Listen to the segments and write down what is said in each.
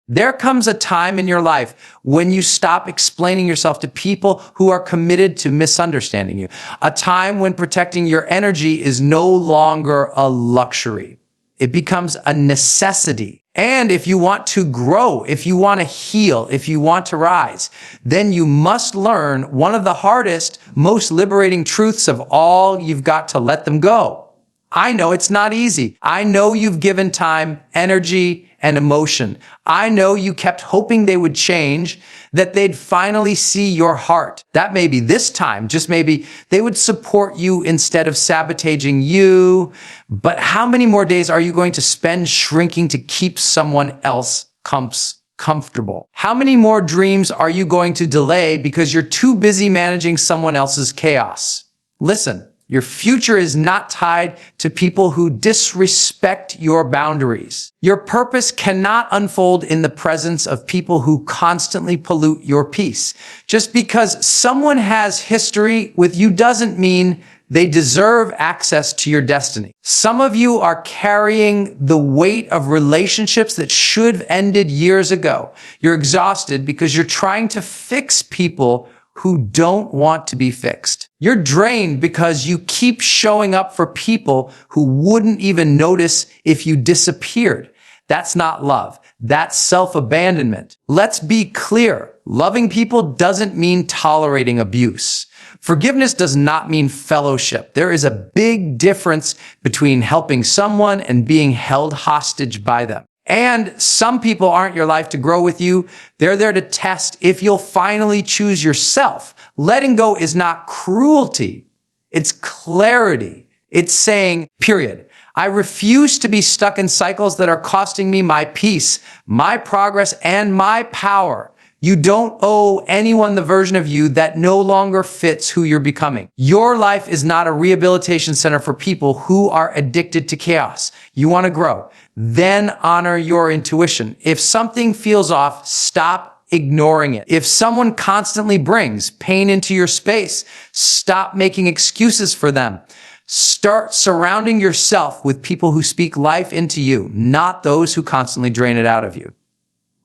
There comes a time in your life when you stop explaining yourself to people who are committed to misunderstanding you. A time when protecting your energy is no longer a luxury. It becomes a necessity. And if you want to grow, if you want to heal, if you want to rise, then you must learn one of the hardest, most liberating truths of all. You've got to let them go. I know it's not easy. I know you've given time, energy, and emotion. I know you kept hoping they would change, that they'd finally see your heart. That maybe this time, just maybe, they would support you instead of sabotaging you. But how many more days are you going to spend shrinking to keep someone else comfortable? How many more dreams are you going to delay because you're too busy managing someone else's chaos? Listen. Your future is not tied to people who disrespect your boundaries. Your purpose cannot unfold in the presence of people who constantly pollute your peace. Just because someone has history with you doesn't mean they deserve access to your destiny. Some of you are carrying the weight of relationships that should have ended years ago. You're exhausted because you're trying to fix people who don't want to be fixed. You're drained because you keep showing up for people who wouldn't even notice if you disappeared. That's not love. That's self-abandonment. Let's be clear. Loving people doesn't mean tolerating abuse. Forgiveness does not mean fellowship. There is a big difference between helping someone and being held hostage by them. And some people aren't your life to grow with you. They're there to test if you'll finally choose yourself. Letting go is not cruelty. It's clarity. It's saying, period. I refuse to be stuck in cycles that are costing me my peace, my progress, and my power. You don't owe anyone the version of you that no longer fits who you're becoming. Your life is not a rehabilitation center for people who are addicted to chaos. You want to grow. Then honor your intuition. If something feels off, stop ignoring it. If someone constantly brings pain into your space, stop making excuses for them. Start surrounding yourself with people who speak life into you, not those who constantly drain it out of you.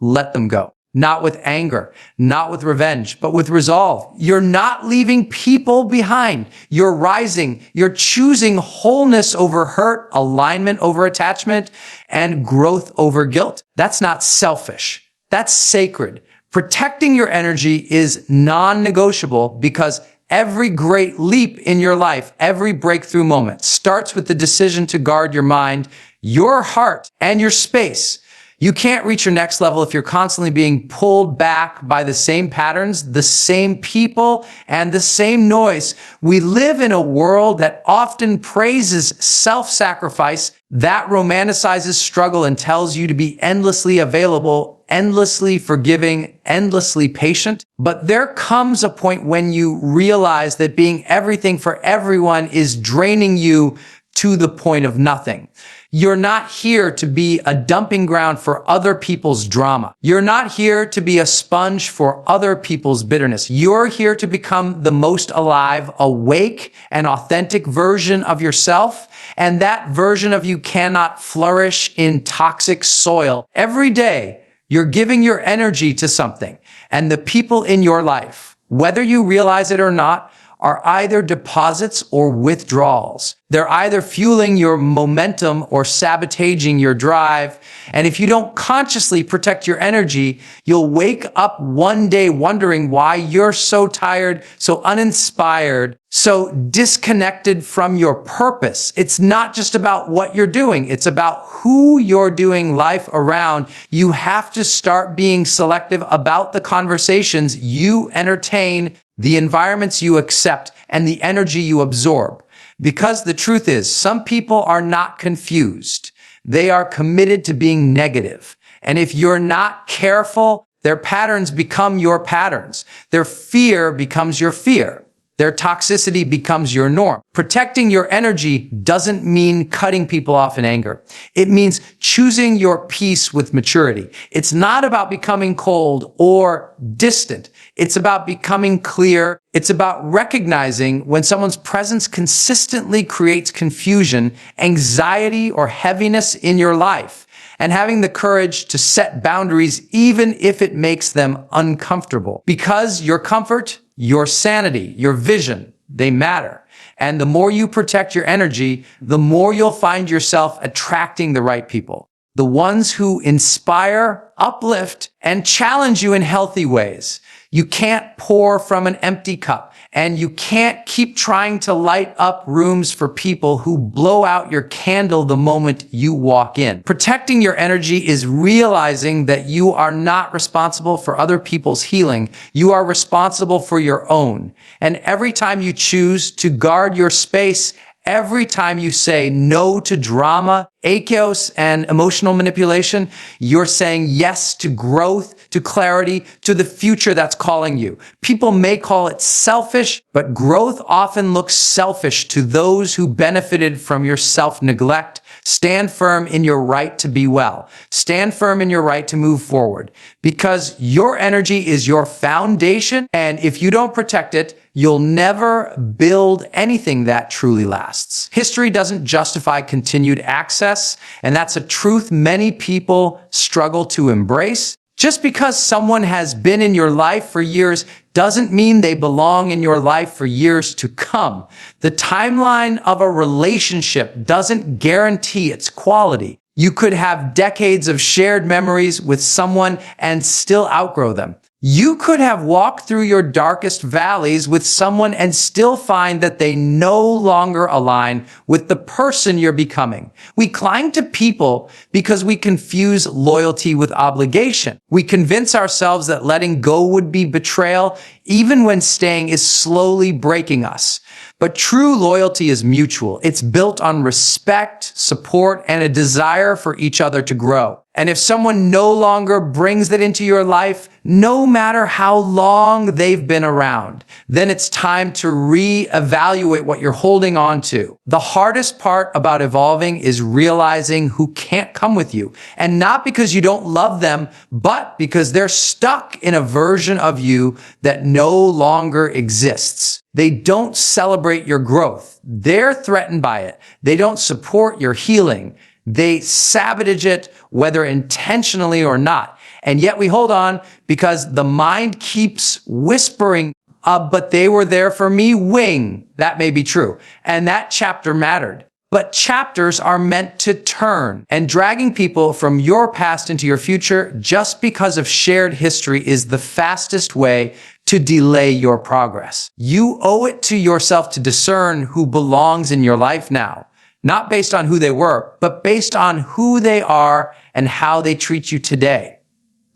Let them go. Not with anger, not with revenge, but with resolve. You're not leaving people behind. You're rising. You're choosing wholeness over hurt, alignment over attachment, and growth over guilt. That's not selfish. That's sacred. Protecting your energy is non-negotiable because every great leap in your life, every breakthrough moment starts with the decision to guard your mind, your heart, and your space. You can't reach your next level if you're constantly being pulled back by the same patterns, the same people, and the same noise. We live in a world that often praises self-sacrifice, that romanticizes struggle and tells you to be endlessly available, endlessly forgiving, endlessly patient. But there comes a point when you realize that being everything for everyone is draining you to the point of nothing. You're not here to be a dumping ground for other people's drama. You're not here to be a sponge for other people's bitterness. You're here to become the most alive, awake, and authentic version of yourself. And that version of you cannot flourish in toxic soil. Every day, you're giving your energy to something. And the people in your life, whether you realize it or not, are either deposits or withdrawals. They're either fueling your momentum or sabotaging your drive. And if you don't consciously protect your energy, you'll wake up one day wondering why you're so tired, so uninspired, so disconnected from your purpose. It's not just about what you're doing. It's about who you're doing life around. You have to start being selective about the conversations you entertain, the environments you accept, and the energy you absorb. Because the truth is, some people are not confused. They are committed to being negative. And if you're not careful, their patterns become your patterns. Their fear becomes your fear. Their toxicity becomes your norm. Protecting your energy doesn't mean cutting people off in anger. It means choosing your peace with maturity. It's not about becoming cold or distant. It's about becoming clear. It's about recognizing when someone's presence consistently creates confusion, anxiety, or heaviness in your life. and having the courage to set boundaries even if it makes them uncomfortable. Because your comfort, your sanity, your vision, they matter. And the more you protect your energy, the more you'll find yourself attracting the right people. The ones who inspire, uplift, and challenge you in healthy ways. You can't pour from an empty cup, and you can't keep trying to light up rooms for people who blow out your candle the moment you walk in. Protecting your energy is realizing that you are not responsible for other people's healing. You are responsible for your own. And every time you choose to guard your space, every time you say no to drama, chaos, and emotional manipulation, you're saying yes to growth, to clarity, to the future that's calling you. People may call it selfish, but growth often looks selfish to those who benefited from your self-neglect. Stand firm in your right to be well. Stand firm in your right to move forward, because your energy is your foundation, and if you don't protect it, you'll never build anything that truly lasts. History doesn't justify continued access, and that's a truth many people struggle to embrace. Just because someone has been in your life for years doesn't mean they belong in your life for years to come. The timeline of a relationship doesn't guarantee its quality. You could have decades of shared memories with someone and still outgrow them. You could have walked through your darkest valleys with someone and still find that they no longer align with the person you're becoming. We cling to people because we confuse loyalty with obligation. We convince ourselves that letting go would be betrayal, even when staying is slowly breaking us. But true loyalty is mutual. It's built on respect, support, and a desire for each other to grow. And if someone no longer brings that into your life, no matter how long they've been around, then it's time to reevaluate what you're holding on to. The hardest part about evolving is realizing who can't come with you. And not because you don't love them, but because they're stuck in a version of you that no longer exists. They don't celebrate your growth. They're threatened by it. They don't support your healing. They sabotage it, whether intentionally or not. And yet we hold on because the mind keeps whispering, but they were there for me, wing. That may be true. And that chapter mattered. But chapters are meant to turn, and dragging people from your past into your future just because of shared history is the fastest way to delay your progress. You owe it to yourself to discern who belongs in your life now, not based on who they were, but based on who they are and how they treat you today.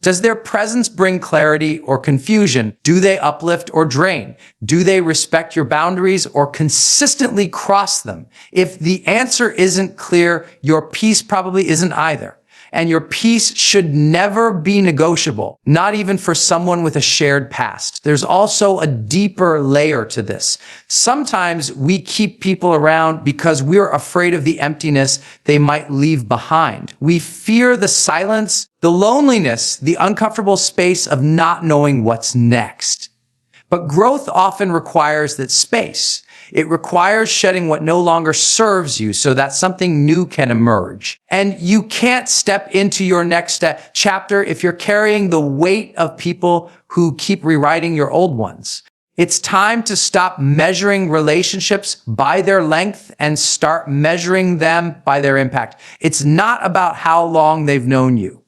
Does their presence bring clarity or confusion? Do they uplift or drain? Do they respect your boundaries or consistently cross them? If the answer isn't clear, your peace probably isn't either. And your peace should never be negotiable, not even for someone with a shared past. There's also a deeper layer to this. Sometimes we keep people around because we're afraid of the emptiness they might leave behind. We fear the silence, the loneliness, the uncomfortable space of not knowing what's next. But growth often requires that space. It requires shedding what no longer serves you so that something new can emerge. And you can't step into your next chapter if you're carrying the weight of people who keep rewriting your old ones. It's time to stop measuring relationships by their length and start measuring them by their impact. It's not about how long they've known you.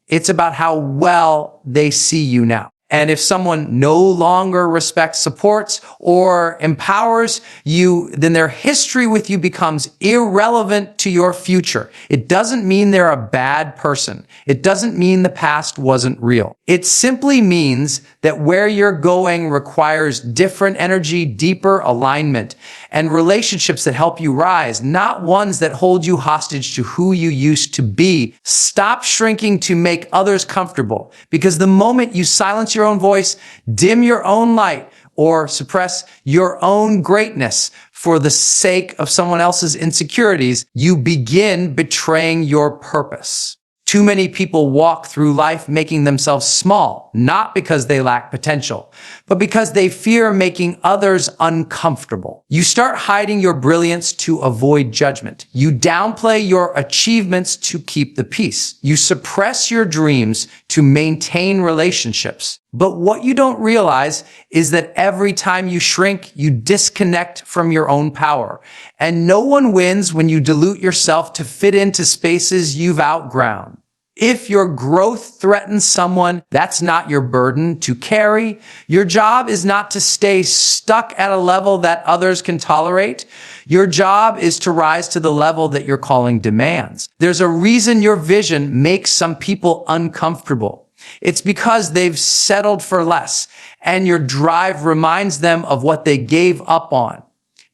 It's about how well they see you now. And if someone no longer respects, supports, or empowers you, then their history with you becomes irrelevant to your future. It doesn't mean they're a bad person. It doesn't mean the past wasn't real. It simply means that where you're going requires different energy, deeper alignment, and relationships that help you rise, not ones that hold you hostage to who you used to be. Stop shrinking to make others comfortable, because the moment you silence your own voice, dim your own light, or suppress your own greatness for the sake of someone else's insecurities, you begin betraying your purpose. Too many people walk through life making themselves small, not because they lack potential, but because they fear making others uncomfortable. You start hiding your brilliance to avoid judgment. You downplay your achievements to keep the peace. You suppress your dreams to maintain relationships. But what you don't realize is that every time you shrink, you disconnect from your own power. And no one wins when you dilute yourself to fit into spaces you've outgrown. If your growth threatens someone, that's not your burden to carry. Your job is not to stay stuck at a level that others can tolerate. Your job is to rise to the level that your calling demands. There's a reason your vision makes some people uncomfortable. It's because they've settled for less, and your drive reminds them of what they gave up on.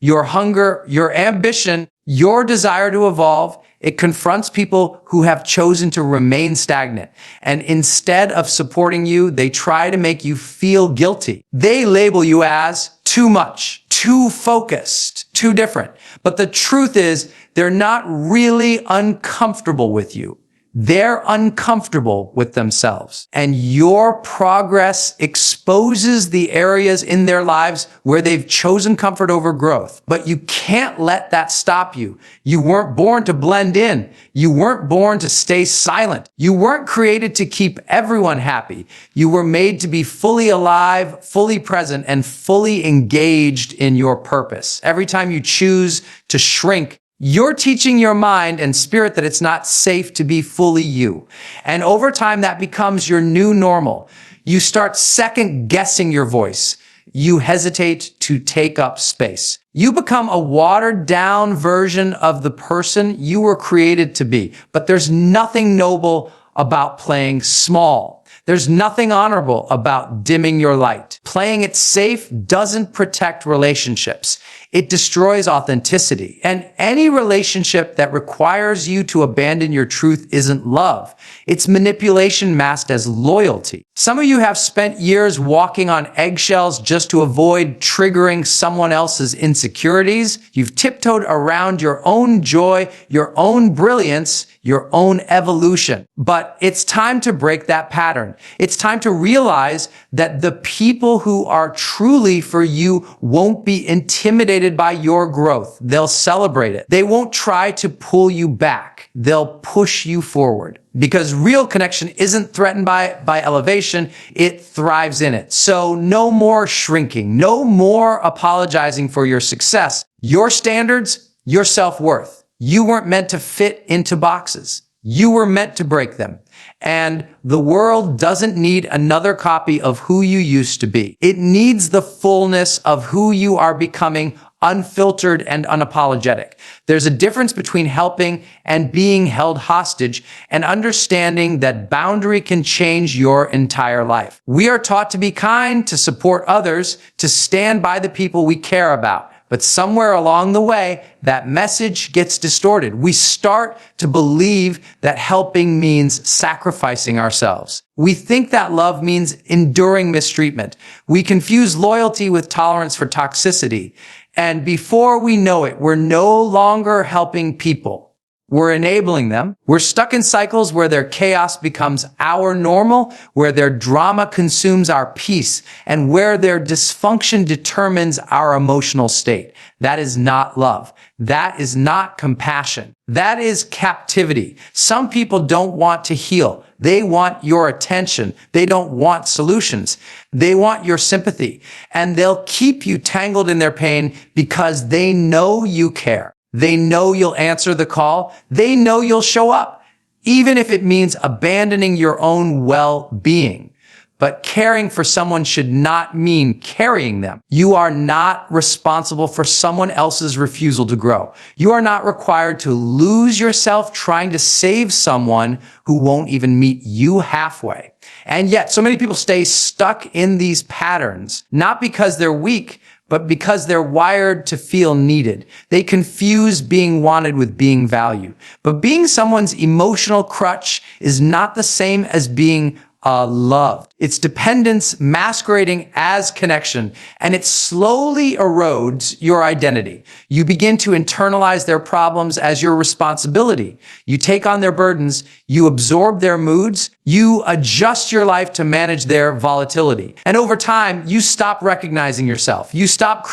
Your hunger, your ambition, your desire to evolve, it confronts people who have chosen to remain stagnant. And instead of supporting you, they try to make you feel guilty. They label you as too much, too focused, too different. But the truth is, they're not really uncomfortable with you. They're uncomfortable with themselves. And your progress exposes the areas in their lives where they've chosen comfort over growth. But you can't let that stop you. You weren't born to blend in. You weren't born to stay silent. You weren't created to keep everyone happy. You were made to be fully alive, fully present, and fully engaged in your purpose. Every time you choose to shrink, you're teaching your mind and spirit that it's not safe to be fully you. And over time, that becomes your new normal. You start second guessing your voice. You hesitate to take up space. You become a watered down version of the person you were created to be. But there's nothing noble about playing small. There's nothing honorable about dimming your light. Playing it safe doesn't protect relationships. It destroys authenticity. And any relationship that requires you to abandon your truth isn't love. It's manipulation masked as loyalty. Some of you have spent years walking on eggshells just to avoid triggering someone else's insecurities. You've tiptoed around your own joy, your own brilliance, your own evolution. But it's time to break that pattern. It's time to realize that the people who are truly for you won't be intimidated by your growth. They'll celebrate it. They won't try to pull you back. They'll push you forward. Because real connection isn't threatened by elevation, it thrives in it. So no more shrinking, no more apologizing for your success. Your standards, your self-worth. You weren't meant to fit into boxes. You were meant to break them. And the world doesn't need another copy of who you used to be. It needs the fullness of who you are becoming, unfiltered and unapologetic. There's a difference between helping and being held hostage, and understanding that boundary can change your entire life. We are taught to be kind, to support others, to stand by the people we care about. But somewhere along the way, that message gets distorted. We start to believe that helping means sacrificing ourselves. We think that love means enduring mistreatment. We confuse loyalty with tolerance for toxicity. And before we know it, we're no longer helping people. We're enabling them. We're stuck in cycles where their chaos becomes our normal, where their drama consumes our peace, and where their dysfunction determines our emotional state. That is not love. That is not compassion. That is captivity. Some people don't want to heal. They want your attention. They don't want solutions. They want your sympathy. And they'll keep you tangled in their pain because they know you care. They know you'll answer the call. They know you'll show up, even if it means abandoning your own well-being. But caring for someone should not mean carrying them. You are not responsible for someone else's refusal to grow. You are not required to lose yourself trying to save someone who won't even meet you halfway. And yet, so many people stay stuck in these patterns, not because they're weak, but because they're wired to feel needed. They confuse being wanted with being valued. But being someone's emotional crutch is not the same as being loved. It's dependence masquerading as connection, and it slowly erodes your identity. You begin to internalize their problems as your responsibility. You take on their burdens, you absorb their moods, you adjust your life to manage their volatility. And over time, you stop recognizing yourself. You stop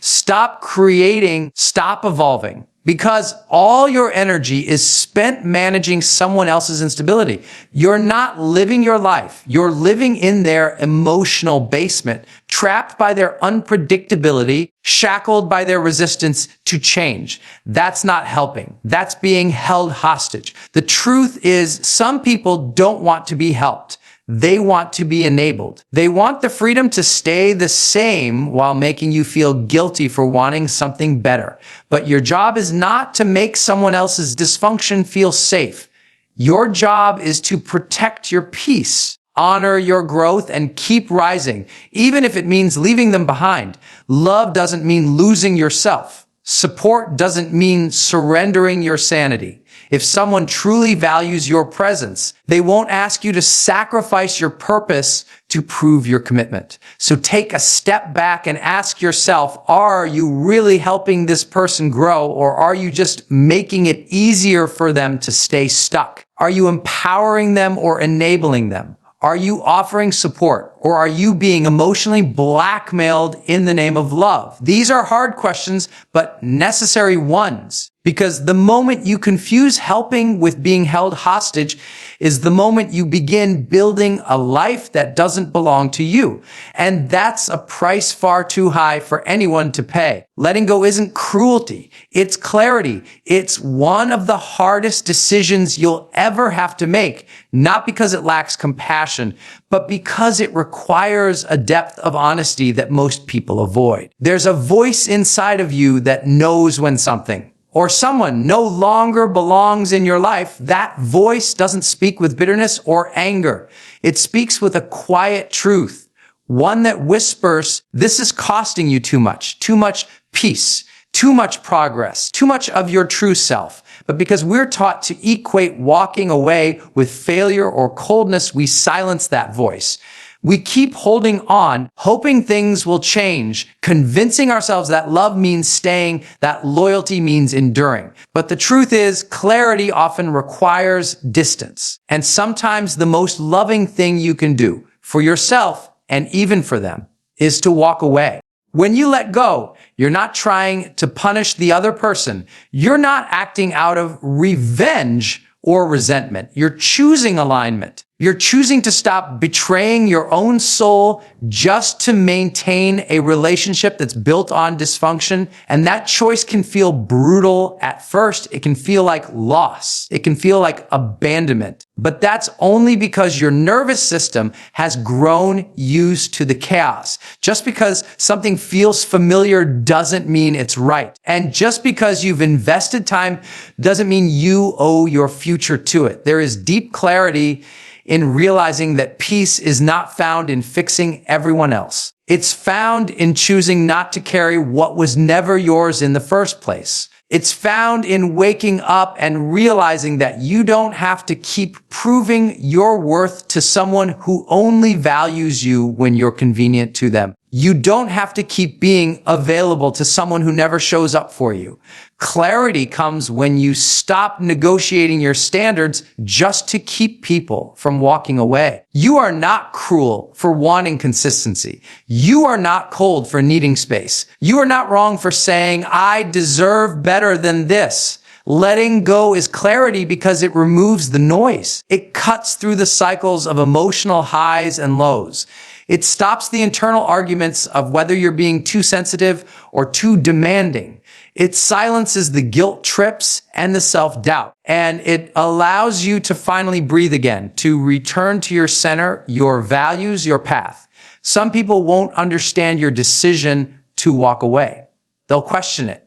stop creating, stop evolving. Because all your energy is spent managing someone else's instability. You're not living your life. You're living in their emotional basement, trapped by their unpredictability, shackled by their resistance to change. That's not helping. That's being held hostage. The truth is, some people don't want to be helped. They want to be enabled. They want the freedom to stay the same while making you feel guilty for wanting something better. But your job is not to make someone else's dysfunction feel safe. Your job is to protect your peace, honor your growth, and keep rising, even if it means leaving them behind. Love doesn't mean losing yourself. Support doesn't mean surrendering your sanity. If someone truly values your presence, they won't ask you to sacrifice your purpose to prove your commitment. So take a step back and ask yourself, are you really helping this person grow, or are you just making it easier for them to stay stuck? Are you empowering them or enabling them? Are you offering support, or are you being emotionally blackmailed in the name of love? These are hard questions, but necessary ones. Because the moment you confuse helping with being held hostage is the moment you begin building a life that doesn't belong to you. And that's a price far too high for anyone to pay. Letting go isn't cruelty. It's clarity. It's one of the hardest decisions you'll ever have to make, not because it lacks compassion, but because it requires a depth of honesty that most people avoid. There's a voice inside of you that knows when something or someone no longer belongs in your life. That voice doesn't speak with bitterness or anger. It speaks with a quiet truth, one that whispers, this is costing you too much peace, too much progress, too much of your true self. But because we're taught to equate walking away with failure or coldness, we silence that voice. We keep holding on, hoping things will change, convincing ourselves that love means staying, that loyalty means enduring. But the truth is, clarity often requires distance. And sometimes the most loving thing you can do for yourself and even for them is to walk away. When you let go, you're not trying to punish the other person. You're not acting out of revenge or resentment. You're choosing alignment. You're choosing to stop betraying your own soul just to maintain a relationship that's built on dysfunction. And that choice can feel brutal at first. It can feel like loss. It can feel like abandonment. But that's only because your nervous system has grown used to the chaos. Just because something feels familiar doesn't mean it's right. And just because you've invested time doesn't mean you owe your future to it. There is deep clarity in realizing that peace is not found in fixing everyone else. It's found in choosing not to carry what was never yours in the first place. It's found in waking up and realizing that you don't have to keep proving your worth to someone who only values you when you're convenient to them. You don't have to keep being available to someone who never shows up for you. Clarity comes when you stop negotiating your standards just to keep people from walking away. You are not cruel for wanting consistency. You are not cold for needing space. You are not wrong for saying, I deserve better than this. Letting go is clarity because it removes the noise. It cuts through the cycles of emotional highs and lows. It stops the internal arguments of whether you're being too sensitive or too demanding. It silences the guilt trips and the self-doubt. And it allows you to finally breathe again, to return to your center, your values, your path. Some people won't understand your decision to walk away. They'll question it.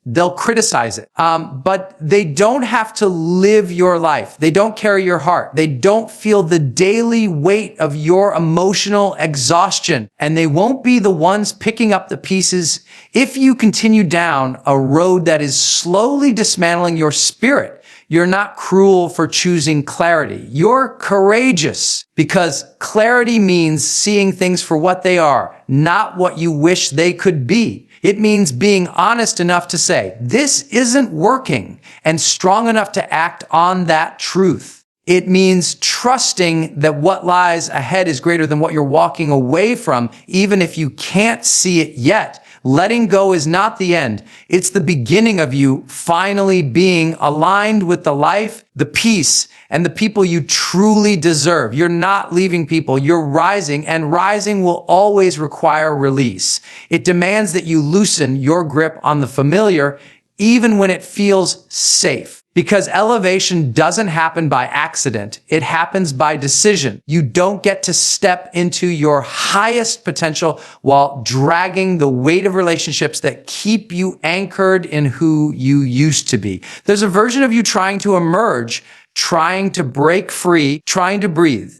They'll criticize it. But they don't have to live your life. They don't carry your heart. They don't feel the daily weight of your emotional exhaustion. And they won't be the ones picking up the pieces if you continue down a road that is slowly dismantling your spirit, You're not cruel for choosing clarity. You're courageous because clarity means seeing things for what they are, not what you wish they could be. It means being honest enough to say, this isn't working, and strong enough to act on that truth. It means trusting that what lies ahead is greater than what you're walking away from, even if you can't see it yet. Letting go is not the end. It's the beginning of you finally being aligned with the life, the peace, and the people you truly deserve. You're not leaving people, you're rising, and rising will always require release. It demands that you loosen your grip on the familiar, even when it feels safe. Because elevation doesn't happen by accident. It happens by decision. You don't get to step into your highest potential while dragging the weight of relationships that keep you anchored in who you used to be. There's a version of you trying to emerge, trying to break free, trying to breathe,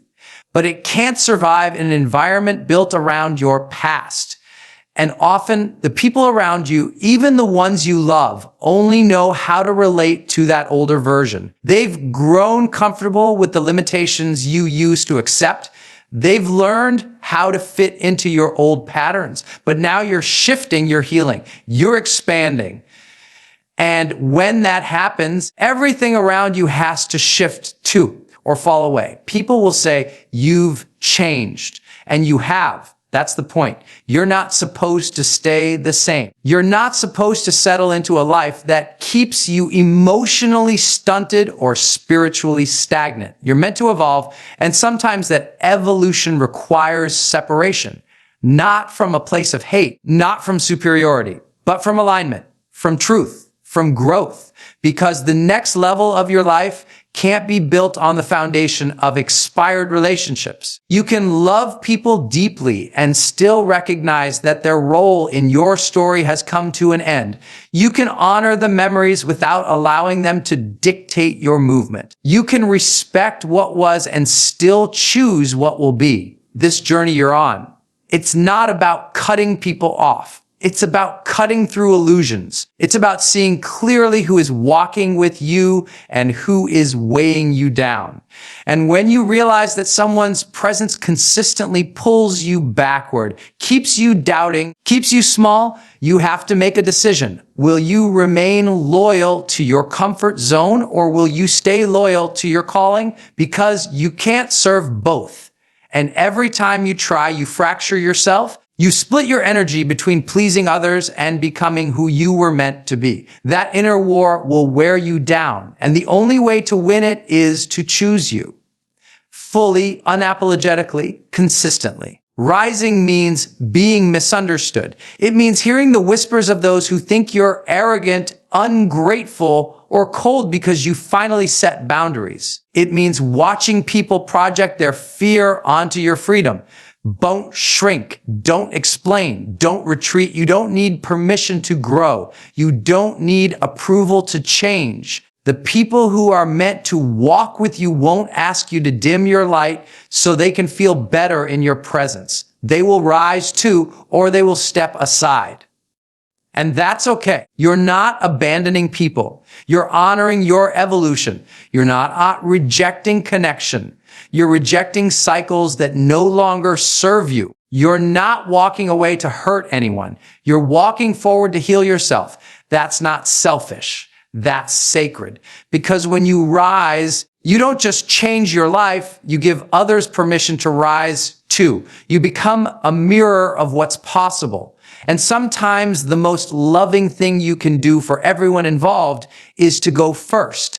but it can't survive in an environment built around your past. And often the people around you, even the ones you love, only know how to relate to that older version. They've grown comfortable with the limitations you used to accept. They've learned how to fit into your old patterns. But now you're shifting, you're healing, you're expanding. And when that happens, everything around you has to shift too, or fall away. People will say, you've changed, and you have. That's the point. You're not supposed to stay the same. You're not supposed to settle into a life that keeps you emotionally stunted or spiritually stagnant. You're meant to evolve, and sometimes that evolution requires separation, not from a place of hate, not from superiority, but from alignment, from truth, from growth, because the next level of your life can't be built on the foundation of expired relationships. You can love people deeply and still recognize that their role in your story has come to an end. You can honor the memories without allowing them to dictate your movement. You can respect what was and still choose what will be. This journey you're on, it's not about cutting people off. It's about cutting through illusions. It's about seeing clearly who is walking with you and who is weighing you down. And when you realize that someone's presence consistently pulls you backward, keeps you doubting, keeps you small, you have to make a decision. Will you remain loyal to your comfort zone, or will you stay loyal to your calling? Because you can't serve both. And every time you try, you fracture yourself. You split your energy between pleasing others and becoming who you were meant to be. That inner war will wear you down, and the only way to win it is to choose you. Fully, unapologetically, consistently. Rising means being misunderstood. It means hearing the whispers of those who think you're arrogant, ungrateful, or cold because you finally set boundaries. It means watching people project their fear onto your freedom. Don't shrink. Don't explain. Don't retreat. You don't need permission to grow. You don't need approval to change. The people who are meant to walk with you won't ask you to dim your light so they can feel better in your presence. They will rise too, or they will step aside. And that's okay. You're not abandoning people. You're honoring your evolution. You're not rejecting connection. You're rejecting cycles that no longer serve you. You're not walking away to hurt anyone. You're walking forward to heal yourself. That's not selfish. That's sacred. Because when you rise, you don't just change your life, you give others permission to rise too. You become a mirror of what's possible. And sometimes the most loving thing you can do for everyone involved is to go first.